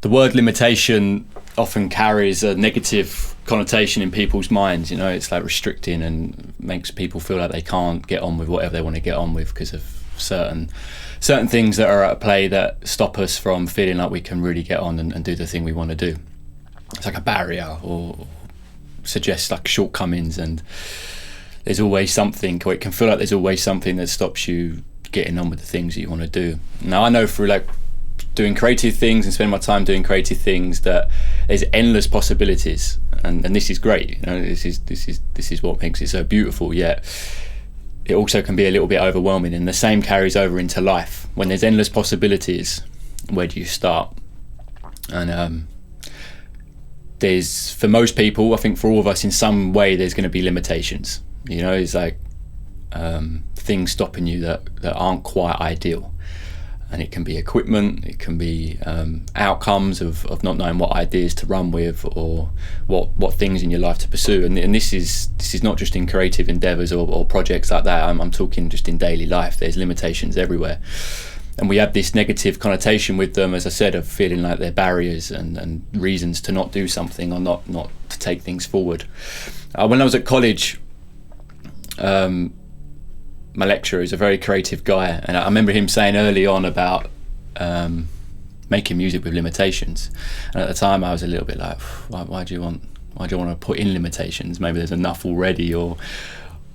the word limitation often carries a negative connotation in people's minds. You know, it's like restricting and makes people feel like they can't get on with whatever they want to get on with because of certain things that are at play that stop us from feeling like we can really get on and do the thing we want to do. It's like a barrier, or suggests like shortcomings, and there's always something, or it can feel like there's always something that stops you getting on with the things that you want to do. Now, I know through like doing creative things and spending my time doing creative things that there's endless possibilities, and this is great. You know, this is what makes it so beautiful. Yet it also can be a little bit overwhelming, and the same carries over into life. When there's endless possibilities, where do you start? And there's, for most people, I think for all of us in some way, there's going to be limitations. You know, it's like things stopping you that aren't quite ideal. And it can be equipment, it can be outcomes of not knowing what ideas to run with, or what things in your life to pursue. And this is not just in creative endeavors or projects like that. I'm talking just in daily life. There's limitations everywhere. And we have this negative connotation with them, as I said, of feeling like they're barriers and reasons to not do something or not to take things forward. When I was at college, my lecturer is a very creative guy, and I remember him saying early on about making music with limitations. And at the time, I was a little bit like, why do you want to put in limitations? Maybe there's enough already, or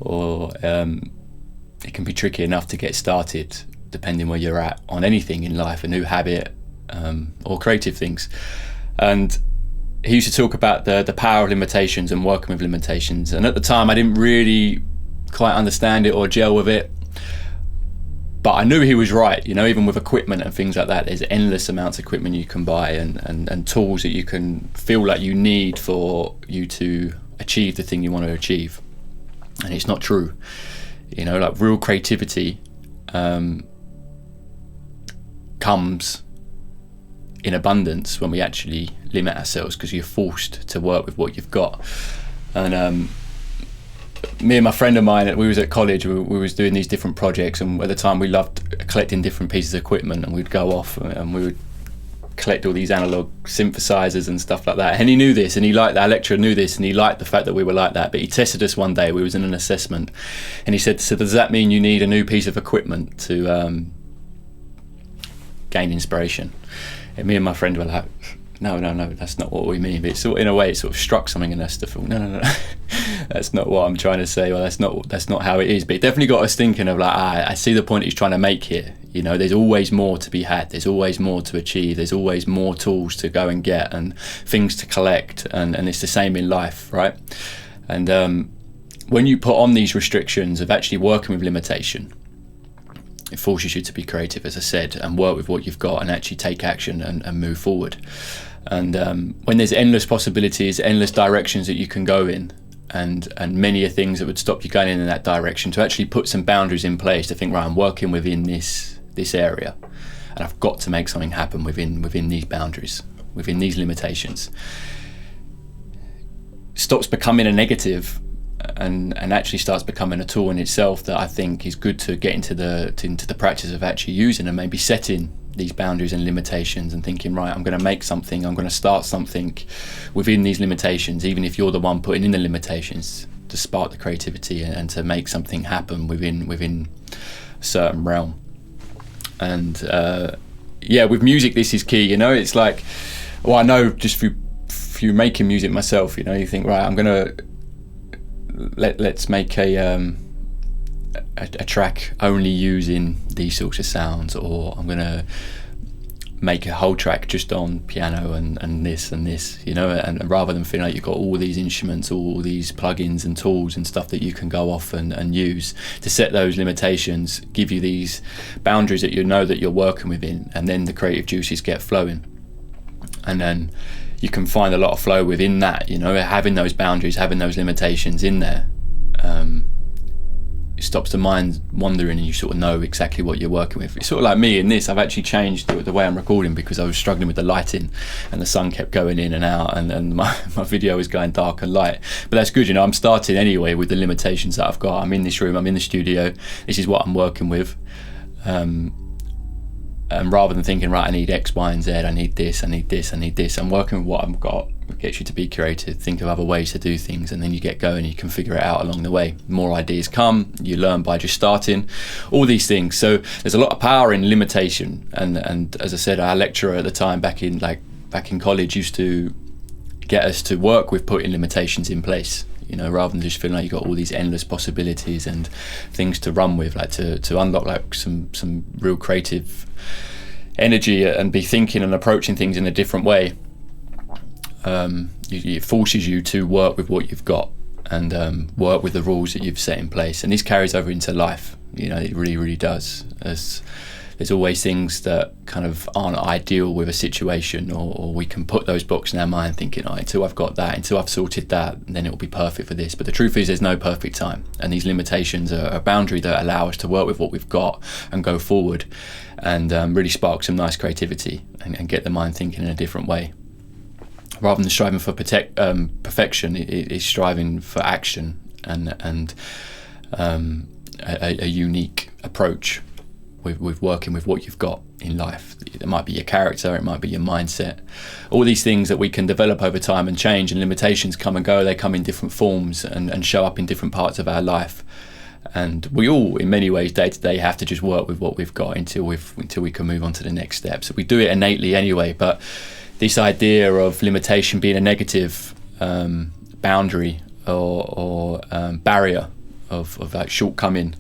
it can be tricky enough to get started, depending where you're at on anything in life, a new habit, or creative things. And he used to talk about the power of limitations and working with limitations. And at the time, I didn't really quite understand it or gel with it, but I knew he was right. You know, even with equipment and things like that, there's endless amounts of equipment you can buy and tools that you can feel like you need for you to achieve the thing you want to achieve. And it's not true. You know, like real creativity comes in abundance when we actually limit ourselves, because you're forced to work with what you've got. And me and my friend of mine, we was at college, we was doing these different projects, and at the time we loved collecting different pieces of equipment, and we'd go off and we would collect all these analog synthesizers and stuff like that. And he knew this, and he liked that. Our lecturer knew this, and he liked the fact that we were like that. But he tested us one day. We was in an assessment, and he said, "So does that mean you need a new piece of equipment to gain inspiration?" And me and my friend were like, no, that's not what we mean. But it's sort, in a way, it sort of struck something in us to feel, no, that's not what I'm trying to say. Well, that's not how it is. But it definitely got us thinking of like, I see the point he's trying to make here. You know, there's always more to be had. There's always more to achieve. There's always more tools to go and get and things to collect. And it's the same in life, right? And when you put on these restrictions of actually working with limitation, it forces you to be creative, as I said, and work with what you've got and actually take action and move forward. And when there's endless possibilities, endless directions that you can go in, and many things that would stop you going in that direction, to actually put some boundaries in place, to think, right, I'm working within this area, and I've got to make something happen within these boundaries, within these limitations. Stops becoming a negative and actually starts becoming a tool in itself that I think is good to get into the practice of actually using, and maybe setting these boundaries and limitations and thinking, right, I'm going to make something, I'm going to start something within these limitations, even if you're the one putting in the limitations, to spark the creativity and to make something happen within a certain realm. And with music, this is key. You know, it's like, well, I know just through making music myself, you know, you think, right, I'm going to let's make a track only using these sorts of sounds, or I'm gonna make a whole track just on piano and this, you know, and rather than feeling like you've got all these instruments, all these plugins and tools and stuff that you can go off and use, to set those limitations, give you these boundaries that you know that you're working within, and then the creative juices get flowing. And then you can find a lot of flow within that, you know, having those boundaries, having those limitations in there. It stops the mind wandering, and you sort of know exactly what you're working with. It's sort of like me in this. I've actually changed the way I'm recording because I was struggling with the lighting, and the sun kept going in and out, and my video was going dark and light. But that's good, you know, I'm starting anyway with the limitations that I've got. I'm in this room, I'm in the studio, this is what I'm working with. And And rather than thinking, right, I need X, Y, and Z, I need this, I need this, I need this, I'm working with what I've got. It gets you to be creative, think of other ways to do things, and then you get going, you can figure it out along the way. More ideas come, you learn by just starting, all these things. So there's a lot of power in limitation. And as I said, our lecturer at the time back in college used to get us to work with putting limitations in place, rather than just feeling like you've got all these endless possibilities and things to run with, like to unlock like some real creative energy and be thinking and approaching things in a different way. It forces you to work with what you've got and work with the rules that you've set in place, and this carries over into life. It really, really does. There's always things that kind of aren't ideal with a situation, or we can put those blocks in our mind thinking, until I've got that, until I've sorted that, then it'll be perfect for this. But the truth is there's no perfect time, and these limitations are a boundary that allow us to work with what we've got and go forward and really spark some nice creativity and get the mind thinking in a different way. Rather than striving for perfection, it's striving for action and a unique approach with working with what you've got in life. It might be your character, it might be your mindset, all these things that we can develop over time and change, and limitations come and go. They come in different forms and show up in different parts of our life. And we all, in many ways, day to day, have to just work with what we've got until we can move on to the next step. So we do it innately anyway, but this idea of limitation being a negative boundary or barrier of like shortcoming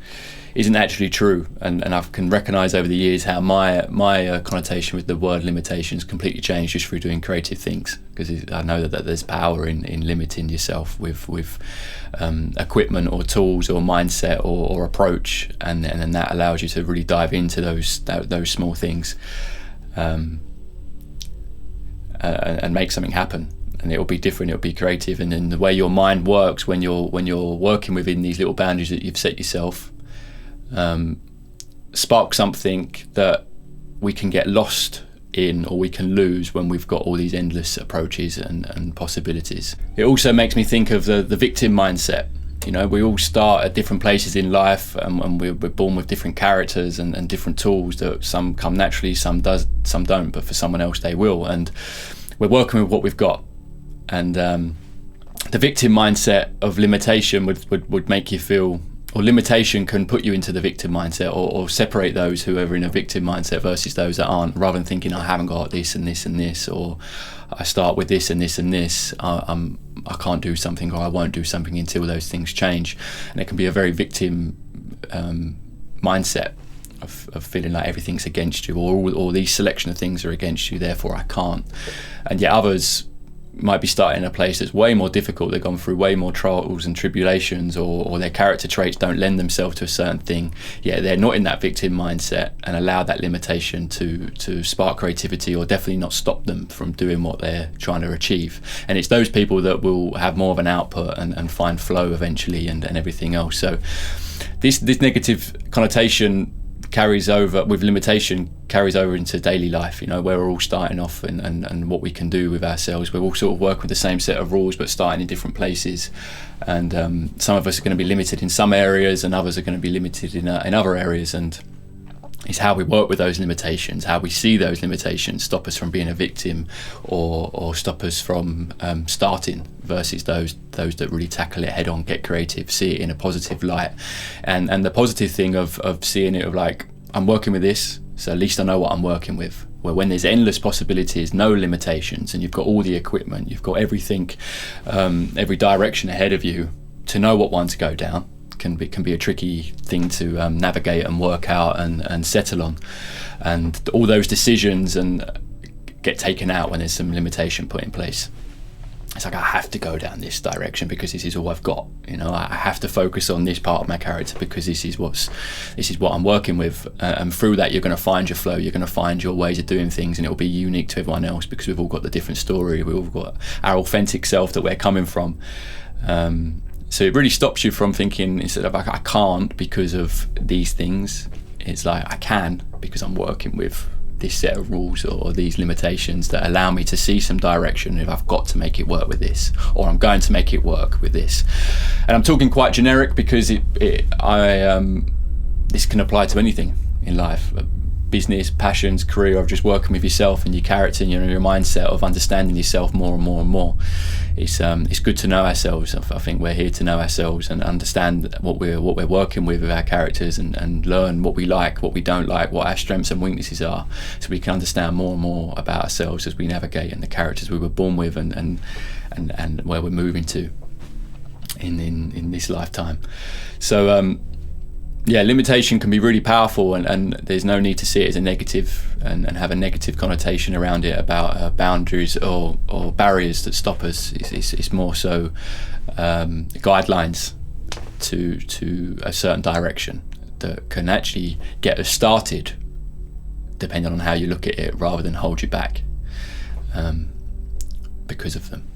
isn't actually true, and I can recognise over the years how my connotation with the word limitations completely changed just through doing creative things, because I know that there's power in limiting yourself with equipment or tools or mindset or approach, and then that allows you to really dive into those small things and make something happen. And it'll be different, it'll be creative, and then the way your mind works when you're working within these little boundaries that you've set yourself spark something that we can get lost in, or we can lose when we've got all these endless approaches and possibilities. It also makes me think of the victim mindset. We all start at different places in life, and we're born with different characters and different tools that some come naturally, some don't, but for someone else they will. And we're working with what we've got. And the victim mindset of limitation would make you feel, or limitation can put you into the victim mindset, or separate those who are in a victim mindset versus those that aren't, rather than thinking, I haven't got this and this and this, or I start with this and this and this, I can't do something, or I won't do something until those things change. And it can be a very victim mindset of feeling like everything's against you, or these selection of things are against you, therefore I can't. And yet others might be starting in a place that's way more difficult. They've gone through way more trials and tribulations, or their character traits don't lend themselves to a certain thing, yet they're not in that victim mindset and allow that limitation to spark creativity, or definitely not stop them from doing what they're trying to achieve. And it's those people that will have more of an output and find flow eventually and everything else. So this negative connotation carries over with limitation, carries over into daily life, where we're all starting off and what we can do with ourselves. We're all sort of working with the same set of rules, but starting in different places. And some of us are going to be limited in some areas, and others are going to be limited in other areas. And it's how we work with those limitations, how we see those limitations stop us from being a victim, or stop us from starting, versus those that really tackle it head on, get creative, see it in a positive light. And the positive thing of seeing it of like, I'm working with this, so at least I know what I'm working with. Where when there's endless possibilities, no limitations, and you've got all the equipment, you've got everything, every direction ahead of you, to know what one to go down can be a tricky thing to navigate and work out and settle on. And all those decisions and get taken out when there's some limitation put in place. It's like, I have to go down this direction because this is all I've got. I have to focus on this part of my character because this is what I'm working with. And through that, you're going to find your flow. You're going to find your ways of doing things, and it'll be unique to everyone else because we've all got the different story. We've all got our authentic self that we're coming from. So it really stops you from thinking, instead of like, I can't because of these things, it's like, I can because I'm working with this set of rules or these limitations that allow me to see some direction if I've got to make it work with this, or I'm going to make it work with this. And I'm talking quite generic because this can apply to anything in life. business, passions, career, of just working with yourself and your character and your mindset of understanding yourself more and more and more. It's good to know ourselves. I think we're here to know ourselves and understand what we're working with our characters, and learn what we like, what we don't like, what our strengths and weaknesses are, so we can understand more and more about ourselves as we navigate and the characters we were born with, and where we're moving to in this lifetime. So limitation can be really powerful, and there's no need to see it as a negative and have a negative connotation around it about boundaries or barriers that stop us. It's more so guidelines to a certain direction that can actually get us started, depending on how you look at it, rather than hold you back because of them.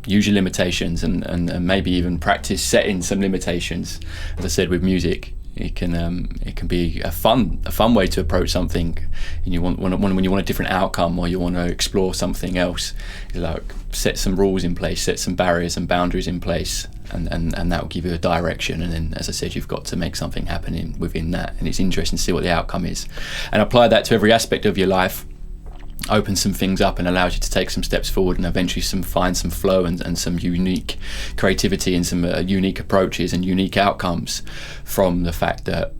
Use your limitations, and maybe even practice setting some limitations. As I said, with music, it can be a fun way to approach something, and when you want a different outcome, or you want to explore something else, like set some rules in place, set some barriers and boundaries in place, and that will give you a direction. And then, as I said, you've got to make something happen within that, and it's interesting to see what the outcome is, and apply that to every aspect of your life. Open some things up and allows you to take some steps forward, and eventually find some flow and some unique creativity and some unique approaches and unique outcomes from the fact that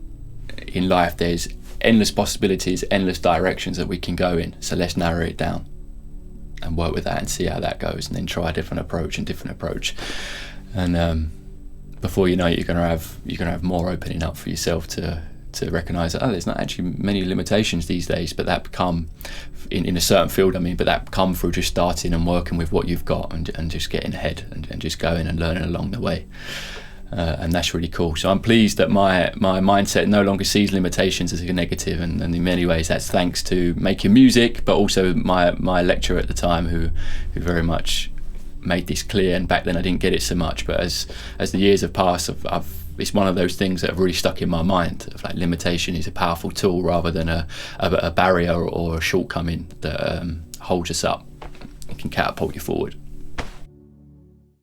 in life there's endless possibilities, endless directions that we can go in. So let's narrow it down and work with that and see how that goes, and then try a different approach. And before you know it, you're gonna have more opening up for yourself to recognise that there's not actually many limitations these days, but that become in a certain field, but that come through just starting and working with what you've got, and just getting ahead and just going and learning along the way. And that's really cool. So I'm pleased that my mindset no longer sees limitations as a negative, and in many ways that's thanks to making music, but also my lecturer at the time who very much made this clear. And back then I didn't get it so much, but as the years have passed, it's one of those things that have really stuck in my mind, of like limitation is a powerful tool rather than a barrier or a shortcoming that holds us up. It can catapult you forward.